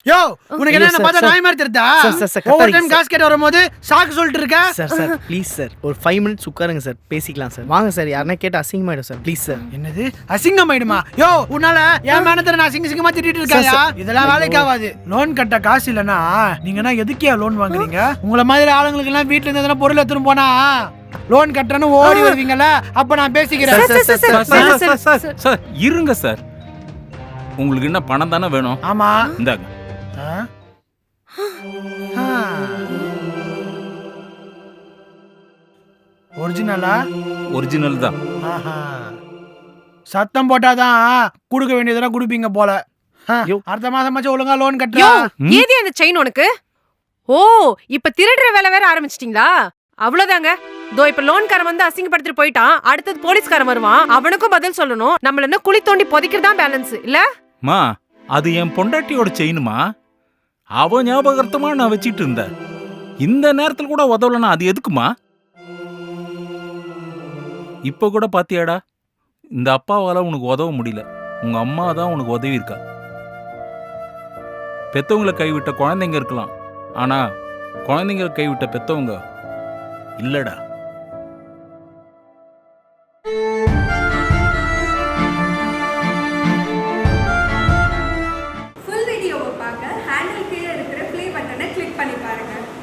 யோ உனக்கு என்ன பார்த்தா நாய் மாதிரி தெரியுதா? ஒவ்வொரு டைம் காசு கேட்டு வரும்போது சாக்கு சொல்லிட்டு இருக்க. சார் ப்ளீஸ் சார் ஒரு 5 மினிட்ஸ் உட்காருங்க சார், பேசிக்கலாம் சார். வாங்க சார், யாருன்னா கேட்டு அசிங்கமாயிடும் சார், ப்ளீஸ் சார். என்னது அசிங்கமாயிடுமா? யோ உன்னால என் மேனத்தை நான் அசிங்கமா திட்டிட்டு இருக்காயா? இதெல்லாம் வேலைக்கு ஆகாது. லோன் கட்ட காசு இல்லைன்னா நீங்கன்னா எதுக்கே லோன் வாங்குறீங்க? உங்களை மாதிரி ஆளுங்களுக்கு எல்லாம் வீட்டுல இருந்து எதனா பொருள் எடுத்துன்னு போனா லோன் கட்டுறேன்னு ஓடி வருவீங்கல்ல, அப்ப நான் பேசிக்கிறேன். சார் இருங்க சார், உங்களுக்கு என்ன பணம் தானே வேணும்? ஆமா இந்தாங்க. ஒரிஜினலா? ஒரிஜினல் தான். சத்தம் போட்டாதான் குடுக்க வேண்டியதெல்லாம் குடுப்பீங்க போல. அடுத்த மாசமாச்சும் ஒழுங்கா லோன் கட்டுறா. ஏது அந்த செயின் உனக்கு? ஓ இப்ப திருடுற வேலை வேற ஆரம்பிச்சிட்டீங்களா? அவ்வளவுதாங்க. தோ இப்ப லோன்காரன் வந்து அசிங்கப்படுத்திட்டு போயிட்டான், அடுத்தது போலீஸ்காரன் வருவான், அவனுக்கும் பதில் சொல்லணும். நம்மள என்ன குழி தோண்டி புதைக்கிறதா பேலன்ஸ் இல்ல? மா அது என் பொண்டாட்டியோட செயினுமா, அவ ஞாபகார்த்தமா நான் வச்சிட்டு இருந்தேன். இந்த நேரத்தில் கூட உதவலனா அது எதுக்குமா? இப்ப கூட பாத்தியாடா, இந்த அப்பாவால உனக்கு உதவ முடியல, உங்க அம்மா தான் உனக்கு உதவி இருக்கா. பெத்தவங்களை கைவிட்ட குழந்தைங்க இருக்கலாம், ஆனா குழந்தைங்களை கைவிட்ட பெத்தவங்க இல்லடா.